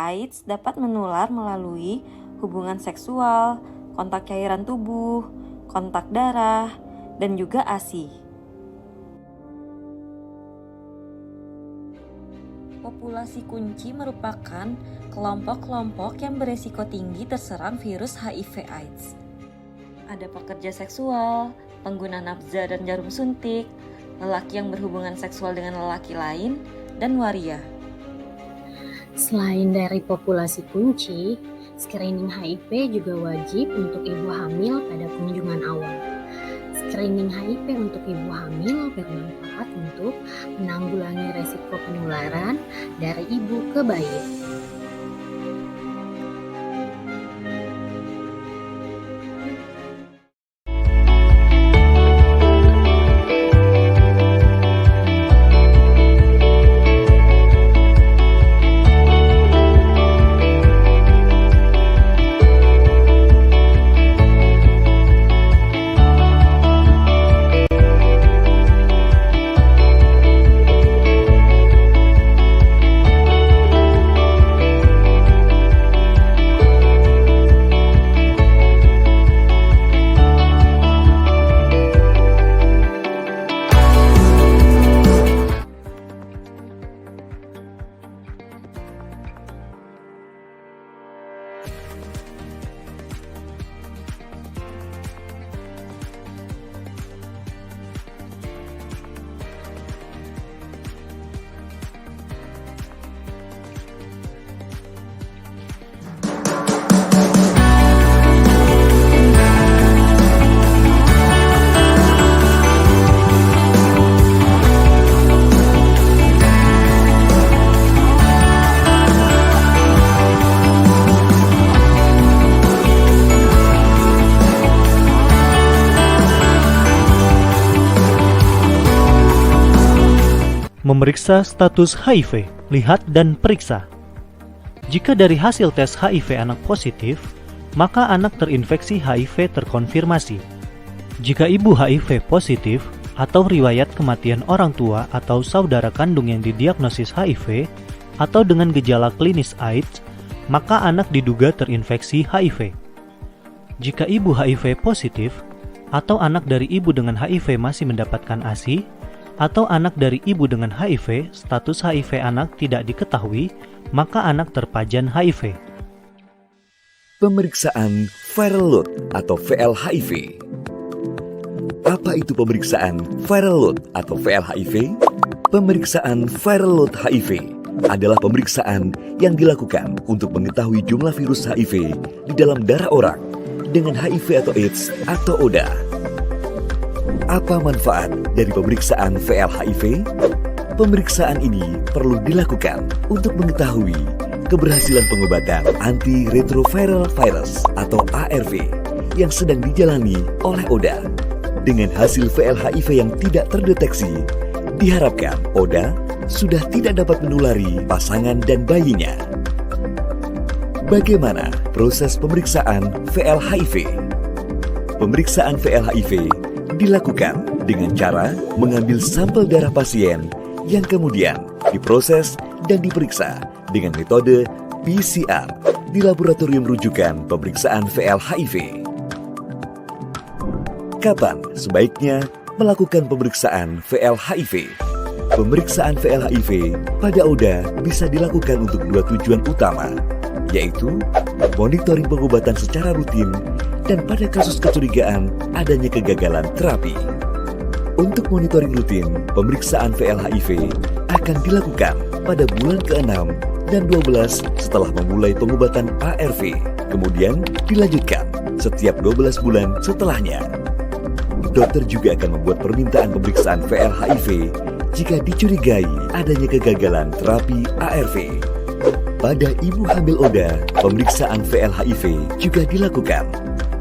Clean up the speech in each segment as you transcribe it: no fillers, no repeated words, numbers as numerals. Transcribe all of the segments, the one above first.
AIDS dapat menular melalui hubungan seksual, kontak cairan tubuh, kontak darah, dan juga ASI. Populasi kunci merupakan kelompok-kelompok yang beresiko tinggi terserang virus HIV/AIDS. Ada pekerja seksual, pengguna nafza dan jarum suntik, lelaki yang berhubungan seksual dengan lelaki lain, dan waria. Selain dari populasi kunci, screening HIV juga wajib untuk ibu hamil pada kunjungan awal. Screening HIV untuk ibu hamil bermanfaat untuk menanggulangi resiko penularan dari ibu ke bayi. Memeriksa status HIV, lihat dan periksa. Jika dari hasil tes HIV anak positif, maka anak terinfeksi HIV terkonfirmasi. Jika ibu HIV positif atau riwayat kematian orang tua atau saudara kandung yang didiagnosis HIV atau dengan gejala klinis AIDS, maka anak diduga terinfeksi HIV. Jika ibu HIV positif atau anak dari ibu dengan HIV masih mendapatkan ASI, atau anak dari ibu dengan HIV, status HIV anak tidak diketahui, maka anak terpajan HIV. Pemeriksaan viral load atau VLHIV. Apa itu pemeriksaan viral load atau VLHIV? Pemeriksaan viral load HIV adalah pemeriksaan yang dilakukan untuk mengetahui jumlah virus HIV di dalam darah orang dengan HIV atau AIDS atau ODA. Apa manfaat dari pemeriksaan VLHIV? Pemeriksaan ini perlu dilakukan untuk mengetahui keberhasilan pengobatan antiretroviral virus atau ARV yang sedang dijalani oleh ODA. Dengan hasil VLHIV yang tidak terdeteksi, diharapkan ODA sudah tidak dapat menulari pasangan dan bayinya. Bagaimana proses pemeriksaan VLHIV? Pemeriksaan VLHIV dilakukan dengan cara mengambil sampel darah pasien yang kemudian diproses dan diperiksa dengan metode PCR di laboratorium rujukan pemeriksaan VLHIV. Kapan sebaiknya melakukan pemeriksaan VLHIV? Pemeriksaan VLHIV pada ODA bisa dilakukan untuk dua tujuan utama, yaitu monitoring pengobatan secara rutin dan pada kasus kecurigaan adanya kegagalan terapi. Untuk monitoring rutin, pemeriksaan VLHIV akan dilakukan pada bulan ke-6 dan 12 setelah memulai pengobatan ARV, kemudian dilanjutkan setiap 12 bulan setelahnya. Dokter juga akan membuat permintaan pemeriksaan VLHIV jika dicurigai adanya kegagalan terapi ARV. Pada ibu hamil ODA, pemeriksaan VLHIV juga dilakukan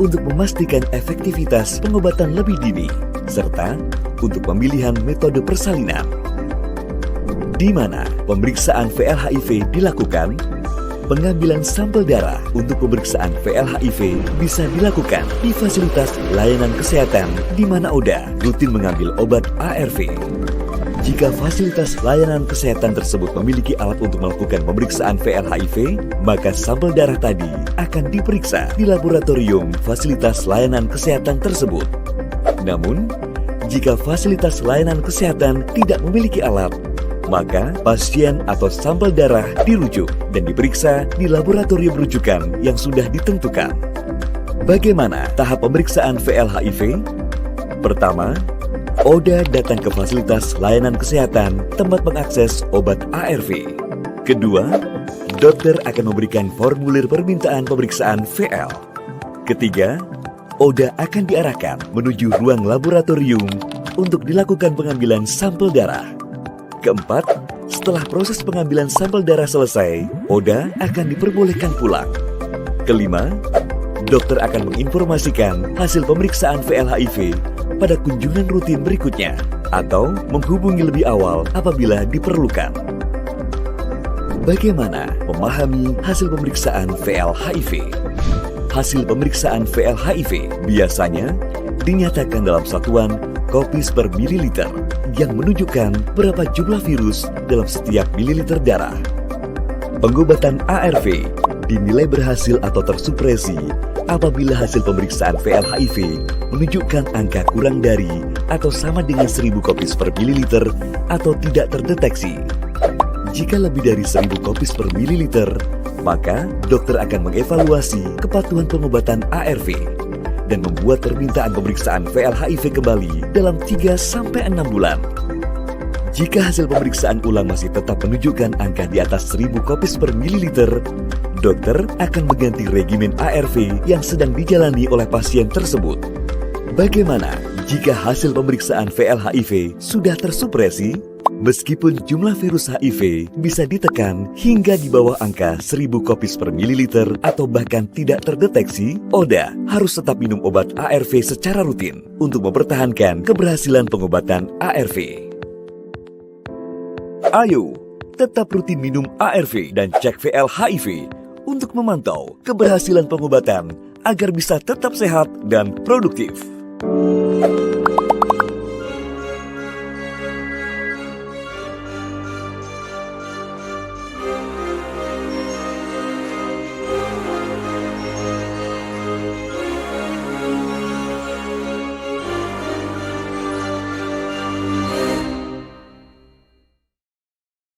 untuk memastikan efektivitas pengobatan lebih dini, serta untuk pemilihan metode persalinan. Di mana pemeriksaan VLHIV dilakukan? Pengambilan sampel darah untuk pemeriksaan VLHIV bisa dilakukan di fasilitas layanan kesehatan di mana ODA rutin mengambil obat ARV. Jika fasilitas layanan kesehatan tersebut memiliki alat untuk melakukan pemeriksaan VL-HIV, maka sampel darah tadi akan diperiksa di laboratorium fasilitas layanan kesehatan tersebut. Namun, jika fasilitas layanan kesehatan tidak memiliki alat, maka pasien atau sampel darah dirujuk dan diperiksa di laboratorium rujukan yang sudah ditentukan. Bagaimana tahap pemeriksaan VL-HIV? Pertama, ODA datang ke fasilitas layanan kesehatan tempat mengakses obat ARV. Kedua, dokter akan memberikan formulir permintaan pemeriksaan VL. Ketiga, ODA akan diarahkan menuju ruang laboratorium untuk dilakukan pengambilan sampel darah. Keempat, setelah proses pengambilan sampel darah selesai, ODA akan diperbolehkan pulang. Kelima, dokter akan menginformasikan hasil pemeriksaan VL-HIV pada kunjungan rutin berikutnya atau menghubungi lebih awal apabila diperlukan. Bagaimana memahami hasil pemeriksaan VL-HIV? Hasil pemeriksaan VL-HIV biasanya dinyatakan dalam satuan kopis per mililiter yang menunjukkan berapa jumlah virus dalam setiap mililiter darah. Pengobatan ARV dinilai berhasil atau tersupresi apabila hasil pemeriksaan VL-HIV menunjukkan angka kurang dari atau sama dengan 1000 kopis per mililiter atau tidak terdeteksi. Jika lebih dari 1000 kopis per mililiter, maka dokter akan mengevaluasi kepatuhan pengobatan ARV dan membuat permintaan pemeriksaan VL-HIV kembali dalam 3-6 bulan. Jika hasil pemeriksaan ulang masih tetap menunjukkan angka di atas 1000 kopis per mililiter, dokter akan mengganti regimen ARV yang sedang dijalani oleh pasien tersebut. Bagaimana jika hasil pemeriksaan VL-HIV sudah tersupresi? Meskipun jumlah virus HIV bisa ditekan hingga di bawah angka 1000 kopis per mililiter atau bahkan tidak terdeteksi, ODA harus tetap minum obat ARV secara rutin untuk mempertahankan keberhasilan pengobatan ARV. Ayo, tetap rutin minum ARV dan cek VL-HIV untuk memantau keberhasilan pengobatan agar bisa tetap sehat dan produktif.